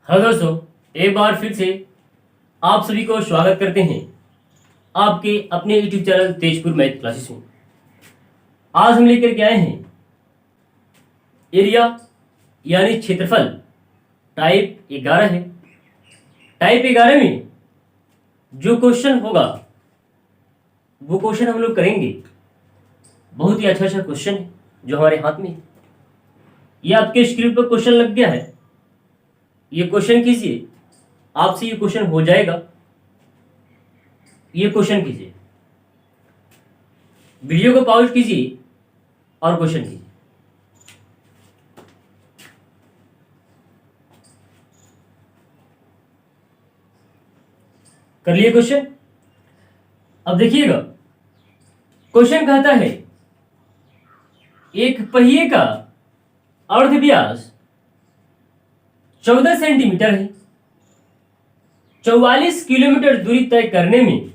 Hello दोस्तों, एक बार फिर से आप सभी को स्वागत करते हैं आपके अपने YouTube channel Tezpur math classes में। आज हम लेकर के आए हैं एरिया यानी क्षेत्रफल टाइप 11 है। टाइप 11 में जो क्वेश्चन होगा वो क्वेश्चन हम लोग करेंगे। बहुत ही अच्छा क्वेश्चन है जो हमारे हाथ में है। ये आपके स्क्रीन पर क्वेश्चन लग गया है, ये क्वेश्चन कीजिए। आपसे ये क्वेश्चन हो जाएगा, ये क्वेश्चन कीजिए। वीडियो को पॉज कीजिए और क्वेश्चन कीजिए। कर लिए क्वेश्चन। अब देखिएगा, क्वेश्चन कहता है एक पहिए का अर्ध व्यास 14 सेंटीमीटर है। 44 किलोमीटर दूरी तय करने में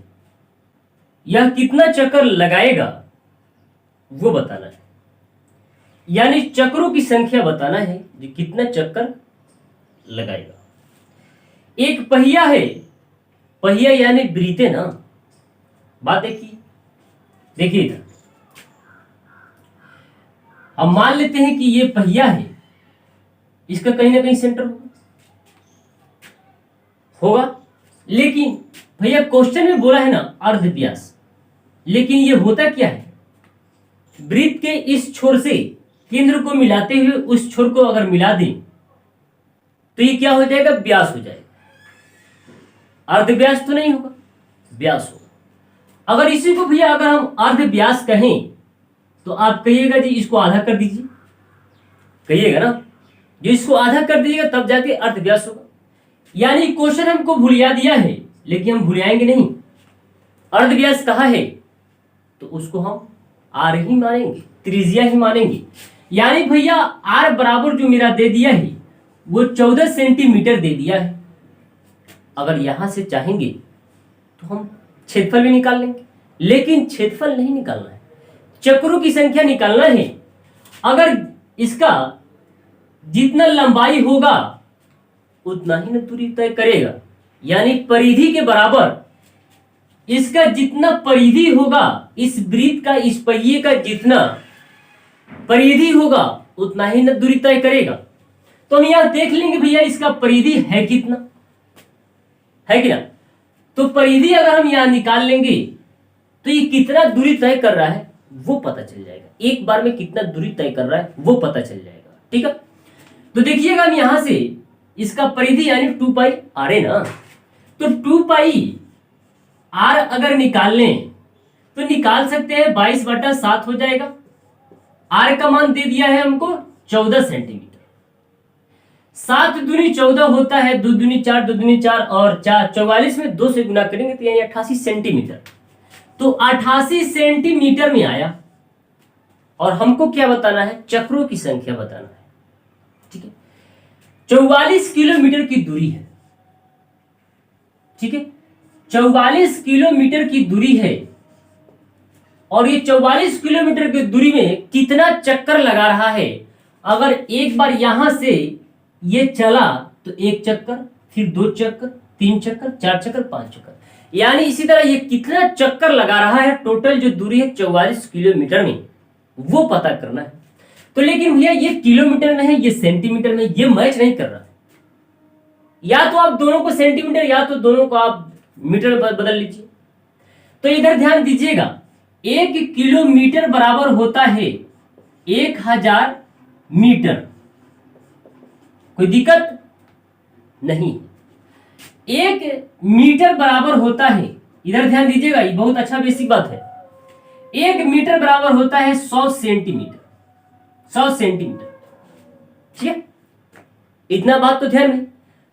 यह कितना चक्कर लगाएगा वो बताना है। यानी चक्रों की संख्या बताना है जो कितना चक्कर लगाएगा। एक पहिया है, पहिया यानी ब्रीते ना, बात है कि देखिएगा, अब मान लेते हैं कि ये पहिया है, इसका कहीं ना कहीं सेंटर होगा। लेकिन भैया क्वेश्चन में बोला है ना अर्ध व्यास, लेकिन ये होता क्या है, वृत्त के इस छोर से केंद्र को मिलाते हुए उस छोर को अगर मिला दें तो ये क्या हो जाएगा, व्यास हो जाएगा। अर्ध व्यास तो नहीं होगा, व्यास होगा। अगर इसी को भैया अगर हम अर्ध व्यास कहें तो आप कहिएगा जी इसको आधा कर दीजिए, कहिएगा ना, जो इसको आधा कर दीजिएगा तब जाके अर्ध व्यास होगा। यानी क्वेश्चन हमको भूलिया दिया है लेकिन हम भूलियाएंगे नहीं। अर्ध व्यास कहा है तो उसको हम आर ही मानेंगे, त्रिज्या ही मानेंगे। यानी भैया आर बराबर जो मेरा दे दिया है वो 14 सेंटीमीटर दे दिया है। अगर यहां से चाहेंगे तो हम क्षेत्रफल भी निकाल लेंगे, लेकिन क्षेत्रफल नहीं निकालना है, चक्रों की संख्या निकालना है। अगर इसका जितना लंबाई होगा उतना ही न दूरी तय करेगा। यानी परिधि के बराबर इसका जितना परिधि होगा, इस वृत्त का, इस पहिए का जितना परिधि होगा उतना ही न दूरी तय करेगा। तो हम यहां देख लेंगे भैया इसका परिधि है कितना, है कि ना। तो परिधि अगर हम यहां निकाल लेंगे तो ये कितना दूरी तय कर रहा है वो पता चल जाएगा। एक बार में कितना दूरी तय कर रहा है वो पता चल जाएगा, ठीक है। तो देखिएगा हम यहां से इसका परिधि यानी 2 पाई आर है ना, तो 2 पाई आर अगर निकाल लें तो निकाल सकते हैं 22/7 हो जाएगा। आर का मान दे दिया है हमको 14 सेंटीमीटर। 7 दूनी 14 होता है, 2 दूनी 4, 2 दूनी 4 और 4 44 में 2 से गुना करेंगे तो यानी 88 सेंटीमीटर। तो 88 सेंटीमीटर में आया और हमको क्या बताना है, चक्रों की संख्या बताना है, ठीक है। 44 किलोमीटर की दूरी है, ठीक है, 44 किलोमीटर की दूरी है। और ये 44 किलोमीटर की दूरी में कितना चक्कर लगा रहा है। अगर एक बार यहां से ये चला तो 1 चक्कर, फिर 2 चक्कर, 3 चक्कर, 4 चक्कर, 5 चक्कर, यानी इसी तरह ये कितना चक्कर लगा रहा है। टोटल जो दूरी है 44 किलोमीटर में, वो पता करना है। तो लेकिन भैया ये किलोमीटर में है, ये सेंटीमीटर में, ये मैच नहीं कर रहा। या तो आप दोनों को सेंटीमीटर या तो दोनों को आप मीटर बदल लीजिए। तो इधर ध्यान दीजिएगा, 1 किलोमीटर बराबर होता है 1000 मीटर। कोई दिक्कत नहीं। 1 मीटर बराबर होता है, इधर ध्यान दीजिएगा, ये बहुत अच्छा बेसिक बात है। 1 मीटर बराबर होता है 100 सेंटीमीटर। 100 सेंटीमीटर, ठीक है। इतना बात तो ध्यान में।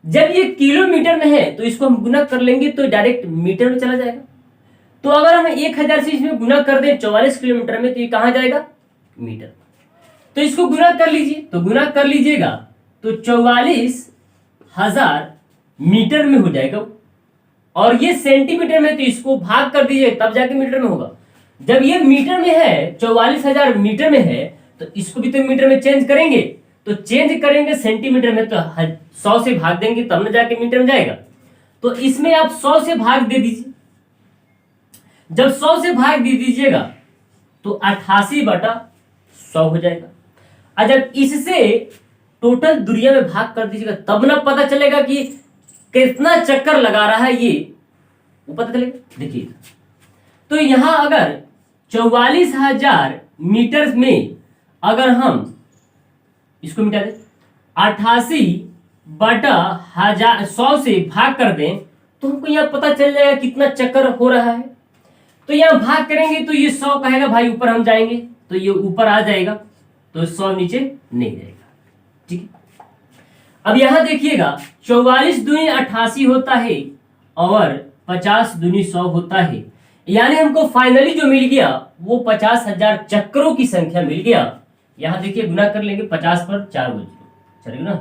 जब ये किलोमीटर में है तो इसको हम गुना कर लेंगे तो डायरेक्ट मीटर में चला जाएगा। तो अगर हम 1000 से इसमें गुना कर दें 44 किलोमीटर में तो ये कहां जाएगा, मीटर। तो इसको गुना कर लीजिए, तो गुना कर लीजिएगा तो 44,000 मीटर में हो जाएगा। और ये सेंटीमीटर में तो इसको भाग कर दीजिए तब जाके मीटर में होगा। जब ये मीटर में है, 44,000 मीटर में है, तो इसको भी तो मीटर में चेंज करेंगे। तो चेंज करेंगे सेंटीमीटर में तो 100 से भाग देंगे तब ना जाके मीटर में जाएगा। तो इसमें आप 100 से भाग दे दीजिए। जब 100 से भाग दे दीजिएगा तो 88/100 हो जाएगा। और जब इससे टोटल दुनिया में भाग कर दीजिएगा तब ना पता चलेगा कि कितना चक्कर लगा रहा है ये, वो पता चलेगा। देखिए तो यहां अगर 44,000 मीटर में अगर हम इसको मिटा दें 88/100 से भाग कर दें तो हमको यहां पता चल जाएगा कितना चक्कर हो रहा है। तो यहां भाग करेंगे तो ये 100 कहेगा भाई ऊपर हम जाएंगे तो ये ऊपर आ जाएगा, तो 100 नीचे नहीं जाएगा। ठीक है, अब यहां देखिएगा 44 दूनी 88 होता है और 50 दूनी 100 होता है, यानी हमको फाइनली जो मिल गया वो 50,000 चक्रों की संख्या मिल गया। यहां देखिए गुना कर लेंगे 50 पर 4 बज चलेगा ना,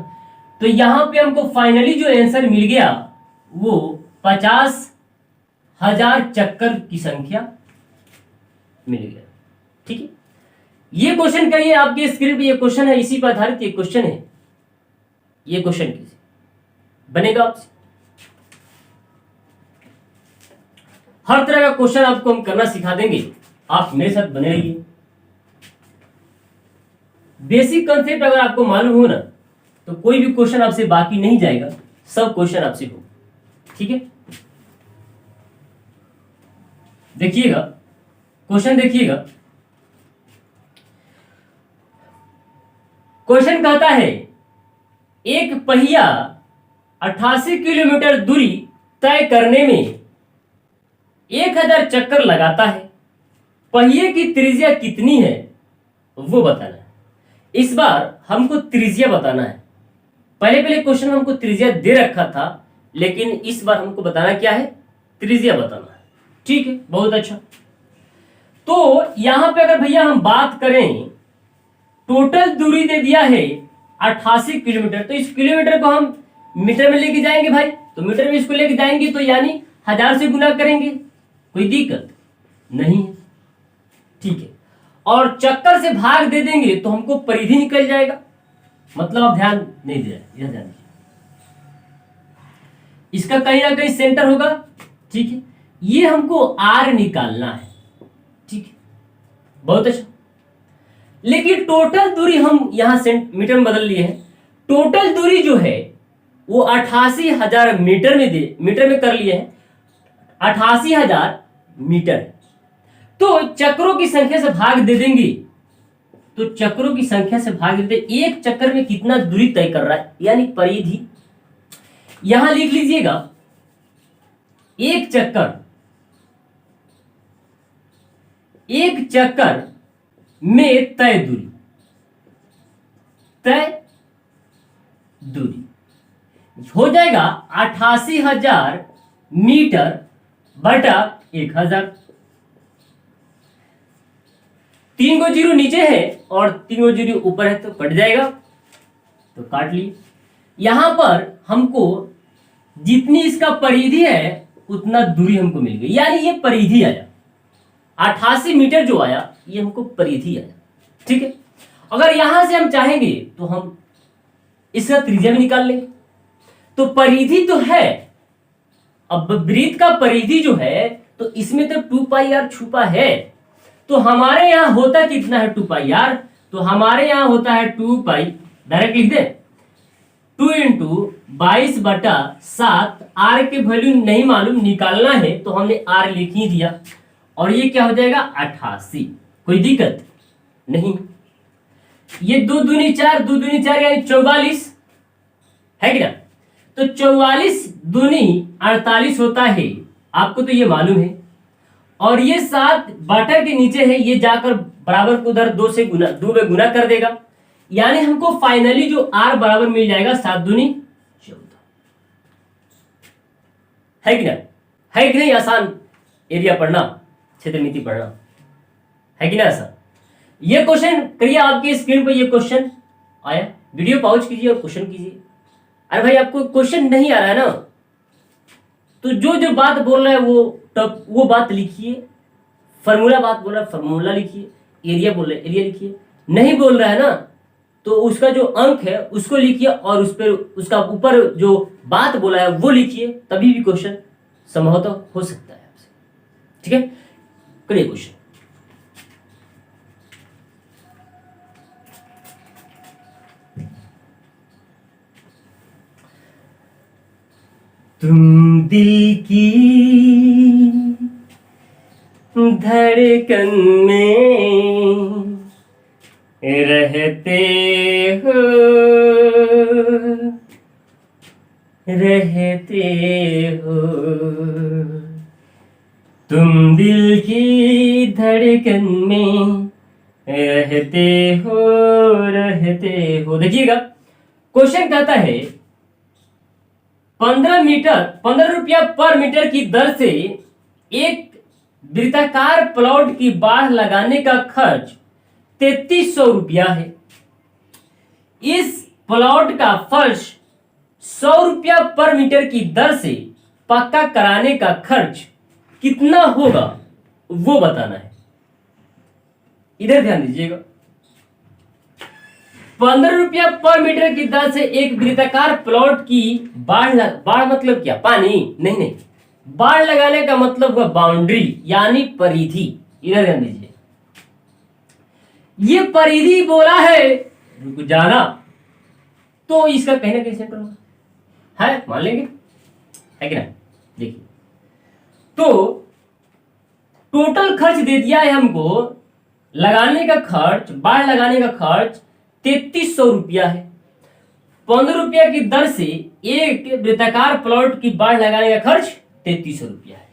तो यहां पे हमको फाइनली जो आंसर मिल गया वो 50,000 चक्कर की संख्या मिल गया। ठीक है, ये क्वेश्चन करिए, आपके स्क्रीन पे ये क्वेश्चन है, इसी पर आधारित ये क्वेश्चन है। ये क्वेश्चन कीजिए, बनेगा आपसे। हर तरह का क्वेश्चन आपको हम करना सिखा देंगे, आप मेरे साथ बने रहिए। बेसिक कंसेप्ट अगर आपको मालूम हो ना तो कोई भी क्वेश्चन आपसे बाकी नहीं जाएगा, सब क्वेश्चन आपसे हो। ठीक है, देखिएगा क्वेश्चन, देखिएगा क्वेश्चन कहता है एक पहिया 88 किलोमीटर दूरी तय करने में 1000 चक्कर लगाता है, पहिए की त्रिज्या कितनी है वो बताना है। इस बार हमको त्रिज्या बताना है। पहले क्वेश्चन में हमको त्रिज्या दे रखा था, लेकिन इस बार हमको बताना क्या है, त्रिज्या बताना है। ठीक है, बहुत अच्छा। तो यहां पे अगर भैया हम बात करें, टोटल दूरी दे दिया है 88 किलोमीटर, तो इस किलोमीटर को हम मीटर में लेके जाएंगे भाई, तो मीटर में इसको लेके जाएंगे तो यानी 1000 से गुना करेंगे, कोई दिक्कत नहीं है। ठीक है, और चक्कर से भाग दे देंगे तो हमको परिधि निकल जाएगा, मतलब आप ध्यान नहीं दे रहे, यह ध्यान दीजिए, इसका कहीं ना कहीं सेंटर होगा। ठीक है, ये हमको आर निकालना है। ठीक है, बहुत अच्छा। लेकिन टोटल दूरी हम यहां मीटर में बदल लिए हैं। टोटल दूरी जो है वो 88,000 मीटर में कर लिए हैं, 88,000 मीटर। तो चक्रों की संख्या से भाग दे देंगे, तो चक्रों की संख्या से भाग देते, एक चक्कर में कितना दूरी तय कर रहा है, यानी परिधि। यहां लिख लीजिएगा एक चक्कर में तय दूरी हो जाएगा 88,000 मीटर बटा 1000। 3 गो जीरो नीचे है और 3 गो जीरो ऊपर है तो कट जाएगा, तो काट लिए। यहां पर हमको जितनी इसका परिधि है उतना दूरी हमको मिल गई, यानी ये परिधि आया 88 मीटर जो आया ये हमको परिधि आया। ठीक है, अगर यहां से हम चाहेंगे तो हम इसका त्रिज्या भी निकाल लेंगे, तो परिधि तो है। अब वृत्त का परिधि जो है तो इसमें तो 2πr छुपा है, तो हमारे यहां होता कितना है 2πr, तो हमारे यहां होता है 2π, डायरेक्ट लिख दे 2 × 22/7। आर के वैल्यू नहीं मालूम, निकालना है तो हमने आर लिख ही दिया, और ये क्या हो जाएगा 88, कोई दिक्कत नहीं। ये 2 दूनी 4, 2 दूनी 4 यानी 44 है क्या, तो 44 दूनी 48 होता है, आपको तो ये मालूम है। और ये 7 बटा के नीचे है, ये जाकर बराबर को उधर 2 में गुना कर देगा, यानी हमको फाइनली जो आर बराबर मिल जाएगा 7 दूनी 14। है कि ना, है कि नहीं? आसान एरिया पढ़ना, क्षेत्रमिति पढ़ना, है कि ना आसान। ये क्वेश्चन करिए, आपके स्क्रीन पर ये क्वेश्चन आया, वीडियो पॉज कीजिए और क्वेश्चन कीजिए। अरे भाई आपको क्वेश्चन नहीं आ रहा है ना, तो जो बात बोल रहा है वो बात लिखिए, फार्मूला बात बोल रहा है फार्मूला लिखिए, एरिया बोल रहा है एरिया लिखिए, नहीं बोल रहा है ना तो उसका जो अंक है उसको लिखिए और उस पर उसका ऊपर जो बात बोला है वो लिखिए, तभी भी क्वेश्चन संभवतः हो सकता है आपसे। ठीक है, करिए क्वेश्चन। तुम दिल की धड़कन में रहते हो, रहते हो, तुम दिल की धड़कन में रहते हो, रहते हो। देखिएगा क्वेश्चन कहता है 15 रुपया पर मीटर की दर से एक वृत्ताकार प्लॉट की बाढ़ लगाने का खर्च 3300 रुपया है। इस प्लॉट का फर्श 100 रुपया पर मीटर की दर से पक्का कराने का खर्च कितना होगा वो बताना है। इधर ध्यान दीजिएगा, 15 रुपया पर मीटर की दर से एक वृत्ताकार प्लॉट की बाढ़ मतलब क्या? पानी नहीं, बाढ़ लगाने का मतलब हुआ बाउंड्री यानी परिधि। इधर ध्यान दीजिए, ये परिधि बोला है, रुक जाना, तो इसका कहीं ना कहीं सेंटर होगा, है मान लेंगे, है कि ना। देखिए तो टोटल खर्च दे दिया है हमको, लगाने का खर्च, बाढ़ लगाने का खर्च 3300 रुपया है। 15 रुपया की दर से एक वृत्ताकार प्लॉट की बाढ़ लगाने का खर्च 3300 रुपया है।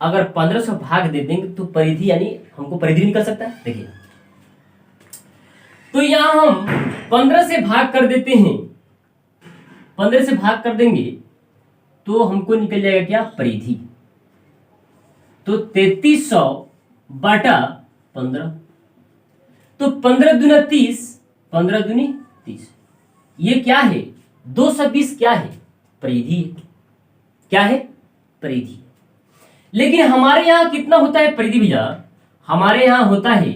अगर 1500 भाग दे देंगे तो परिधि यानी हमको परिधि निकल सकता है। देखिए तो यहां हम 15 से भाग कर देते हैं, 15 से भाग कर देंगे तो हमको निकल जाएगा क्या? परिधि। तो 3300 बटा 15, तो 15 दूना 30, 15 दूनी 30, ये क्या है? 220 क्या है? परिधि। क्या है? परिधि। लेकिन हमारे यहां कितना होता है परिधि भैया? हमारे यहां होता है,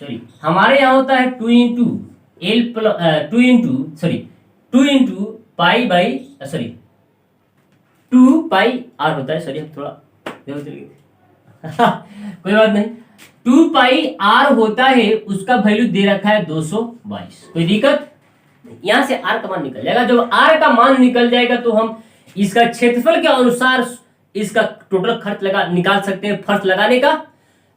सॉरी, हमारे यहां होता है 2 into pi by, sorry 2 pi r होता है, सॉरी हम थोड़ा कोई बात नहीं, 2 पाई आर होता है, उसका वैल्यू दे रखा है 222। कोई दिक्कत? यहां से आर का मान निकल जाएगा। जब आर का मान निकल जाएगा तो हम इसका क्षेत्रफल के अनुसार इसका टोटल खर्च निकाल सकते हैं फर्श लगाने का।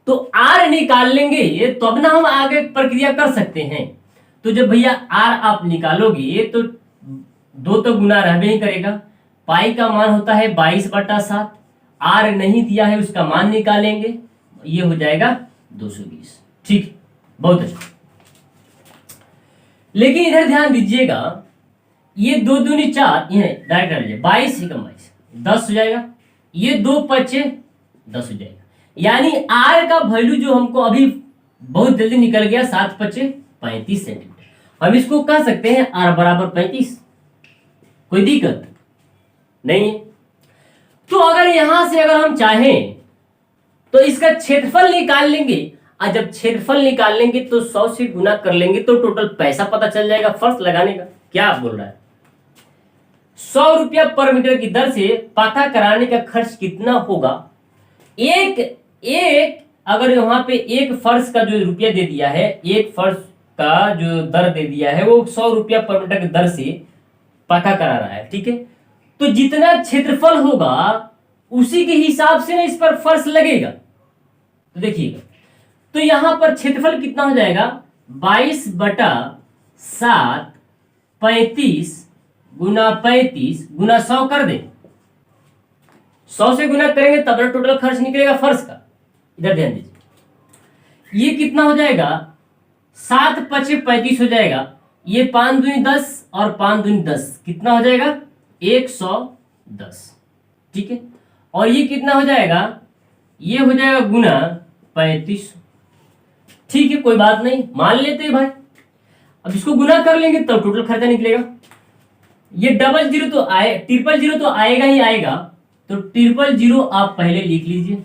तो आर निकाल लेंगे तो अब ना हम आगे प्रक्रिया कर सकते हैं। तो जब भैया आर आप निकालोगे तो 2 तो गुना रहबे ही करेगा। पाई का मान होता है 22/7, आर नहीं दिया है उसका मान निकालेंगे, ये हो जाएगा 220। ठीक, बहुत अच्छा। लेकिन इधर ध्यान दीजिएगा, ये 2 दूनी 4, ये डायरेक्ट कर लीजिए, 22 एकम 22 10 हो जाएगा, ये 2 पचे 10 हो जाएगा। यानी आर का वैल्यू जो हमको अभी बहुत जल्दी निकल गया, 7 पचे 35 सेंटीमीटर। हम इसको कह सकते हैं आर बराबर 35। कोई दिक्कत नहीं है। तो अगर यहां से अगर हम चाहें तो इसका क्षेत्रफल निकाल लेंगे, और जब क्षेत्रफल निकाल लेंगे तो 100 से गुना कर लेंगे तो टोटल पैसा पता चल जाएगा फर्श लगाने का। क्या बोल रहा है? 100 रुपया पर मीटर की दर से पक्का कराने का खर्च कितना होगा? एक अगर वहां पे एक फर्श का जो रुपया दे दिया है, एक फर्श का जो दर दे दिया है वो 100 रुपया पर मीटर की दर से पक्का करा रहा है, ठीक है। तो जितना क्षेत्रफल होगा उसी के हिसाब से ना इस पर फर्श लगेगा। तो देखिएगा, तो यहां पर क्षेत्रफल कितना हो जाएगा? 22/7 35 गुना 35 गुना 100 कर दे, 100 से गुना करेंगे तब टोटल खर्च निकलेगा फर्श का। इधर ध्यान दीजिए, ये कितना हो जाएगा? 7 पचे 35 हो जाएगा, ये 5 दूनी 10 और 5 दूनी 10 कितना हो जाएगा? 110, ठीक है। और ये कितना हो जाएगा? ये हो जाएगा गुना 35, ठीक है, कोई बात नहीं, मान लेते हैं भाई। अब इसको गुना कर लेंगे तब टोटल खर्चा निकलेगा। ये 00 तो 000 तो आएगा ही आएगा, तो 000 आप पहले लिख लीजिए।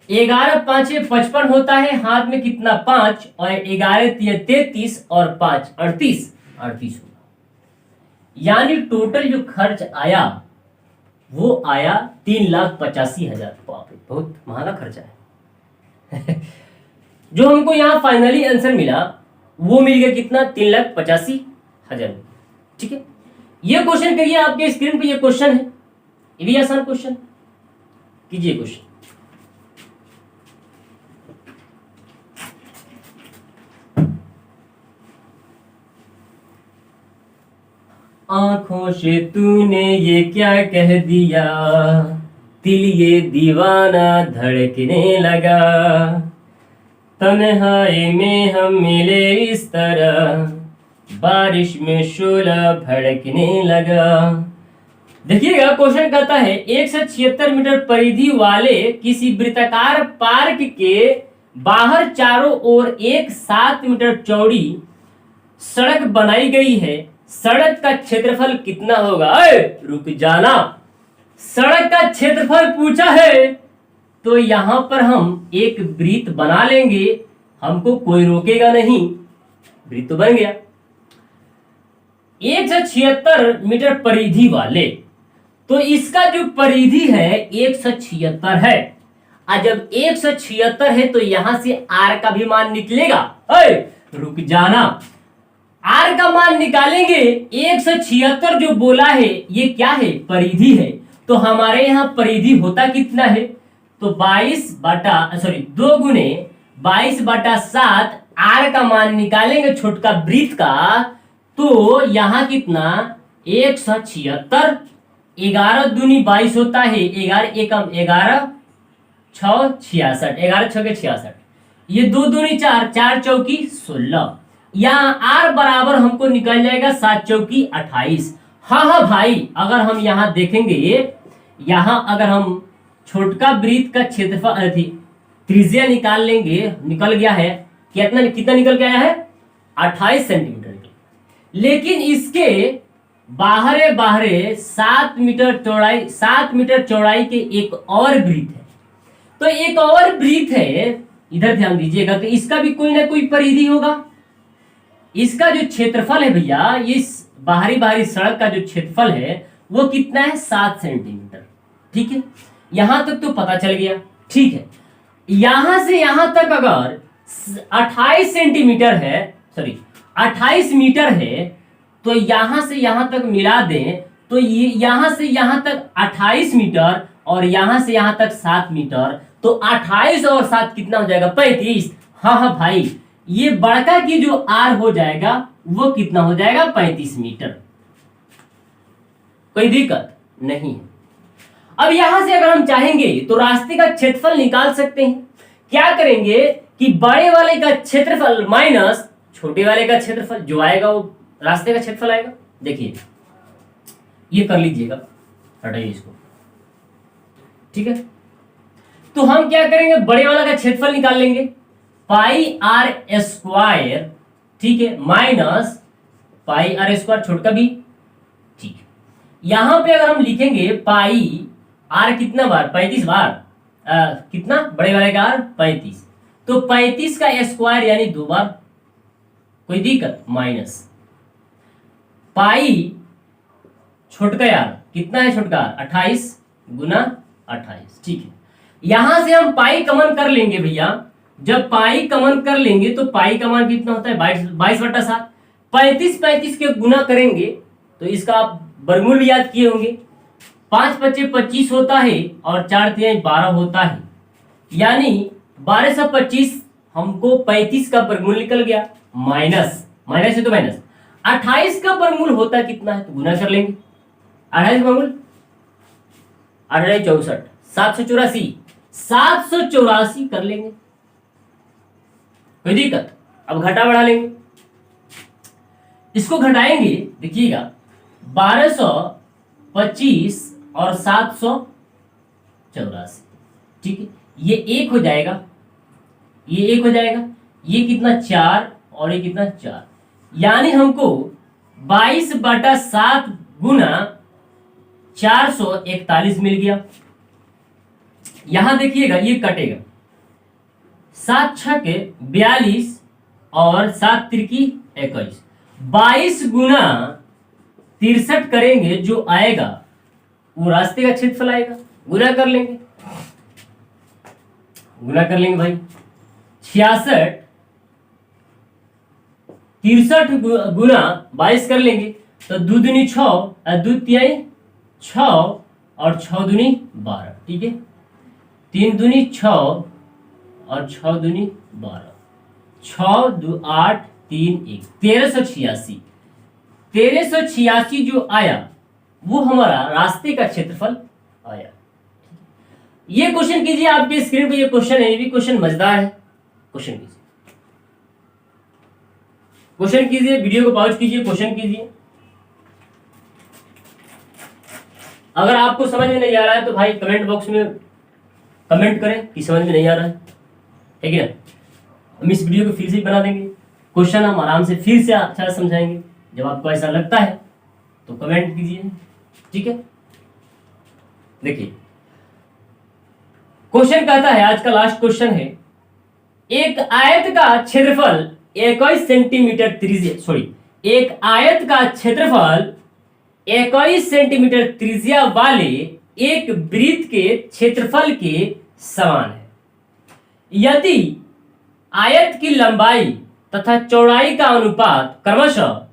11 5 55 होता है, हाथ में कितना 5, और 11 3 33 और 5 38 होगा। यानी टोटल जो खर्च आया वो आया 3,85,000। बाप रे, बहुत महंगा खर्चा है। जो हमको यहाँ फाइनली आंसर मिला वो मिल गया कितना, 3,85,000। ठीक है, ये क्वेश्चन करिए, आपके स्क्रीन पे ये क्वेश्चन है, ये भी आसान क्वेश्चन, कीजिए क्वेश्चन। आंखों से तूने ये क्या कह दिया, दिल ये दीवाना धड़कने लगा, तन्हाई में हम मिले इस तरह, बारिश में शोला भड़कने लगा। देखिएगा क्वेश्चन कहता है 176 मीटर परिधि वाले किसी वृत्ताकार पार्क के बाहर चारों ओर एक 7 मीटर चौड़ी सड़क बनाई गई है, सड़क का क्षेत्रफल कितना होगा? रुक जाना, सड़क का क्षेत्रफल पूछा है तो यहां पर हम एक वृत्त बना लेंगे, हमको कोई रोकेगा नहीं, वृत्त तो बन गया। 176 मीटर परिधि वाले, तो इसका जो परिधि है 176 है, और जब 176 है तो यहां से आर का भी मान निकलेगा। रुक जाना, आर का मान निकालेंगे, 176 जो बोला है ये क्या है, परिधि है, तो हमारे यहां परिधि होता कितना है, तो 2 गुने 22/7 आर का मान निकालेंगे छोटका वृत्त का, तो यहां कितना 176, 11 दूनी 22 होता है, 11 एकम 11 6 66, 11 6 66, ये 2 दूनी 4, 4 चौकी 16, यहाँ आर बराबर हमको निकल जाएगा 7 चौकी 28। हाँ भाई, अगर हम यहाँ देखेंगे, यहाँ अगर हम छोटका वृत्त का क्षेत्रफल त्रिज्या निकाल लेंगे, निकल गया है कितना निकल के आया है 28 सेंटीमीटर की, लेकिन इसके बाहरे 7 मीटर चौड़ाई के एक और वृत्त है, तो एक और वृत्त है, इधर ध्यान दीजिएगा, तो इसका भी कोई ना कोई परिधि होगा। इसका जो क्षेत्रफल है भैया, इस बाहरी सड़क का जो क्षेत्रफल है वो कितना है 7 सेंटीमीटर। ठीक है, यहां तक तो पता चल गया। ठीक है, यहां से यहां तक अगर 28 सेंटीमीटर है, 28 मीटर है, तो यहां से यहां तक मिला दें तो ये यहां से यहां तक 28 मीटर और यहां से यहां तक 7 मीटर, तो 28 और 7 कितना हो जाएगा 35। हाँ भाई, ये बड़का की जो आर हो जाएगा वो कितना हो जाएगा 35 मीटर। कोई दिक्कत नहीं है। अब यहां से अगर हम चाहेंगे तो रास्ते का क्षेत्रफल निकाल सकते हैं। क्या करेंगे कि बड़े वाले का क्षेत्रफल माइनस छोटे वाले का क्षेत्रफल, जो आएगा वो रास्ते का क्षेत्रफल आएगा। देखिए ये कर लीजिएगा, हटाइए इसको। ठीक है, तो हम क्या करेंगे, बड़े वाला का क्षेत्रफल निकाल लेंगे, पाई आर स्क्वायर, ठीक है, माइनस पाई आर स्क्वायर छोटका भी। ठीक है, यहां पे अगर हम लिखेंगे पाई आर कितना बार 35 बार, कितना बड़े वाले का आर 35, तो 35 का स्क्वायर यानी 2 बार, कोई दिक्कत, माइनस पाई छोटका यार कितना है, छोटका 28 गुना 28। ठीक है, यहां से हम पाई कमन कर लेंगे भैया। जब पाई कमन कर लेंगे तो पाई का मान कितना होता है 22/7। 35 के गुना करेंगे तो इसका आप वर्गमूल भी याद किए होंगे, 5 × 25 होता है और 4 × 12 होता है, यानी 1225 हमको 35 का वर्गमूल निकल गया, माइनस है तो माइनस 28 का वर्गमूल होता कितना है, तो गुना कर लेंगे, 28 का वर्गमूल 64, 784 कर लेंगे, कोई दिक्कत। अब घटा बढ़ा लेंगे, इसको घटाएंगे, देखिएगा 1225 और 784, ठीक है, ये 1 हो जाएगा, ये 1 हो जाएगा, ये कितना 4 और ये कितना 4, यानी हमको 22/7 गुना 441 मिल गया। यहां देखिएगा ये कटेगा, 7 छक 42 और 7 त्रिकी 21, 22 गुना 63 करेंगे जो आएगा वो रास्ते का क्षेत्रफल आएगा। गुना कर लेंगे, भाई। 66 63 गुना 22 कर लेंगे तो 2 दूनी 6, 2 तिहाई 6 और 6 दूनी 12, ठीक है। 3 दूनी 6 और 6 दूनी 12, 6 2 8 3 1, 1386। 1386 जो आया वो हमारा रास्ते का क्षेत्रफल आया। ये क्वेश्चन कीजिए, आपके स्क्रीन पे ये क्वेश्चन है, ये भी क्वेश्चन मजेदार है। क्वेश्चन कीजिए, वीडियो को पॉज कीजिए, क्वेश्चन कीजिए। अगर आपको समझ में नहीं आ रहा है तो भाई कमेंट बॉक्स में कमेंट करें कि समझ में नहीं आ रहा है, ठीक है ना। हम इस वीडियो को फिर से बना देंगे, क्वेश्चन हम आराम से फिर से अच्छा समझाएंगे। जब आपको ऐसा लगता है तो कमेंट कीजिए, ठीक है। देखिए क्वेश्चन कहता है, आज का लास्ट क्वेश्चन है, एक आयत का क्षेत्रफल 21 सेंटीमीटर एक आयत का क्षेत्रफल 21 सेंटीमीटर त्रिज्या वाले एक वृत्त के क्षेत्रफल के समान है। यदि आयत की लंबाई तथा चौड़ाई का अनुपात क्रमशः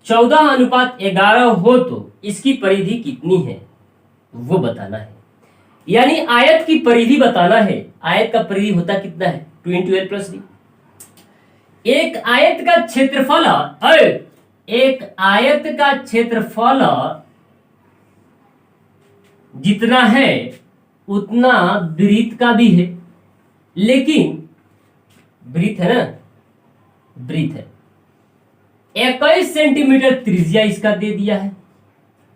14:11 हो तो इसकी परिधि कितनी है वो बताना है। यानी आयत की परिधि बताना है। आयत का परिधि होता कितना है? 2 × L + D। एक आयत का क्षेत्रफल जितना है उतना वृत्त का भी है, लेकिन वृत्त है ना, वृत्त है 21 सेंटीमीटर त्रिज्या इसका दे दिया है,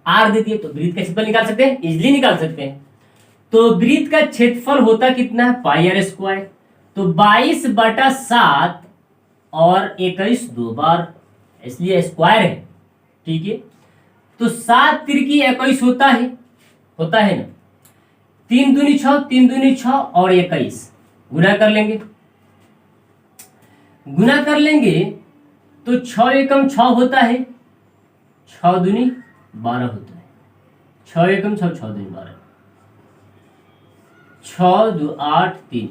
आर दे दिया, तो वृत्त का क्षेत्रफल निकाल सकते हैं, इजिली निकाल सकते हैं। तो वृत्त का क्षेत्रफल होता कितना है? πr²। तो 22/7 और 21 2 बार, इसलिए स्क्वायर है, ठीक है। तो 7 त्रिकी 21 होता है ना। 3 दूनी 6, 3 दूनी 6 और 21 गुना कर लेंगे तो 6 एकम 6 होता है, 6 दूनी 12 होता है, 6 एकम 6, 6 दूनी 12, 6 2 8 3।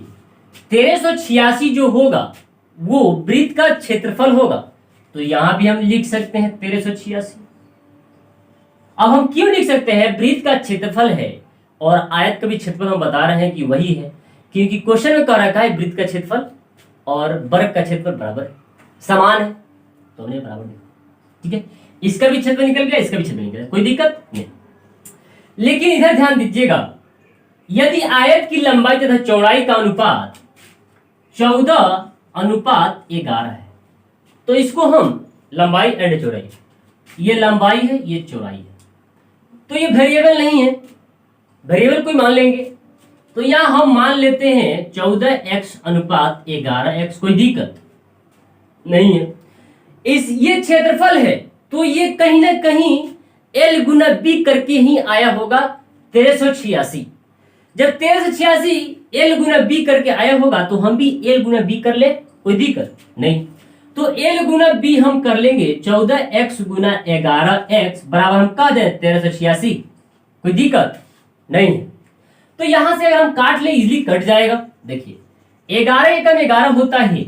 1386 जो होगा वो वृत्त का क्षेत्रफल होगा, तो यहां भी हम लिख सकते हैं 1386। अब हम क्यों लिख सकते हैं? वृत्त का क्षेत्रफल है और आयत का भी क्षेत्रफल हम बता रहे हैं कि वही है, क्योंकि क्वेश्चन में कह रखा है वृत्त का क्षेत्रफल और वर्ग का क्षेत्रफल बराबर है, समान है, तो हमने बराबर लिखा, ठीक है। इसका भी क्षेत्रफल निकल गया, इसका भी क्षेत्रफल निकल गया, कोई दिक्कत नहीं। लेकिन इधर ध्यान दीजिएगा, यदि आयत की लंबाई तथा चौड़ाई का अनुपात 14:11 है, तो इसको हम लंबाई एंड चौड़ाई, ये लंबाई है ये चौड़ाई है, तो ये वेरिएबल नहीं है, वेरिएबल कोई मान लेंगे, तो यहां हम मान लेते हैं 14x/11x, कोई दिक्कत नहीं है। ये क्षेत्रफल है, तो ये कहीं ना कहीं L गुना B करके ही आया होगा 1386। जब 1386 L गुना B करके आया होगा तो हम भी L गुना B कर ले, कोई दिक्कत नहीं। तो L गुना B हम कर लेंगे 14x/11x बराबर हम कह दें 1386, कोई दिक्कत नहीं है। तो यहां से अगर हम काट ले इजीली कट जाएगा। देखिए 11 एकम 11 होता है,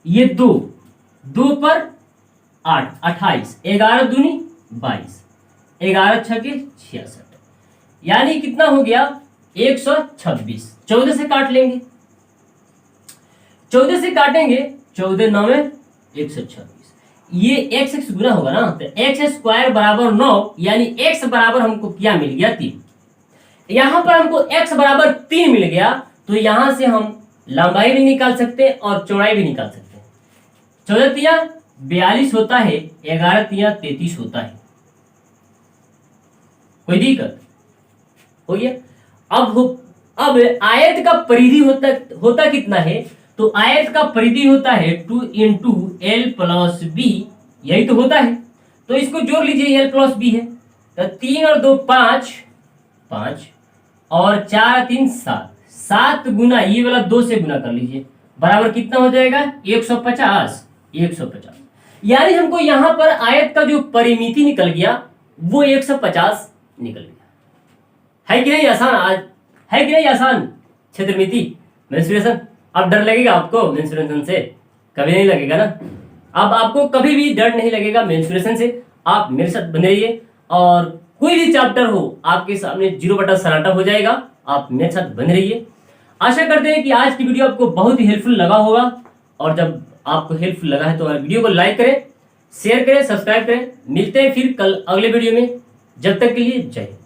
ये 2 पर 8 28, 11 दूनी 22, 11 छके 66, यानी कितना हो गया 126। 14 से काट लेंगे, 14 से काटेंगे, 14 9 में 126, ये x गुना होगा ना, तो x² बराबर 9, यानी x बराबर हमको क्या मिल गया 3। यहां पर हमको x बराबर 3 मिल गया, तो यहां से हम लंबाई भी निकाल सकते हैं और चौड़ाई भी निकाल सकते हैं। 14 तिया 42 होता है, 11 तिया 33 होता है, कोई दिक्कत हो गया। अब आयत का परिधि होता कितना है? तो आयत का परिधि होता है 2 × L + B, यही तो होता है, तो इसको जोड़ लीजिए, L + B है, तो 3 और 2 5 5 और 4 3 7, 7 गुना ये वाला 2 से गुना कर लीजिए, बराबर कितना हो जाएगा 150। 150 यानी हमको यहां पर आयत का जो परिमिति निकल गया वो 150 निकल गया। है कि नहीं आसान? आज है कि नहीं आसान? क्षेत्रमिति मेंसुरेशन। अब डर लगेगा आपको मेंसुरेशन से? कभी नहीं लगेगा ना। अब आपको कभी भी डर नहीं लगेगा मेंसुरेशन से। आप मेरे साथ बने रहिए और कोई भी चैप्टर हो आपके सामने 0/सन्नाटा हो जाएगा। आप मेरे साथ बने रहिए। आशा करते हैं कि आज की वीडियो आपको बहुत ही हेल्पफुल लगा होगा और जब आपको हेल्पफुल लगा है तो वीडियो को लाइक करें, शेयर करें, सब्सक्राइब करें। मिलते हैं फिर कल अगले वीडियो में। जब तक के लिए जय हिंद।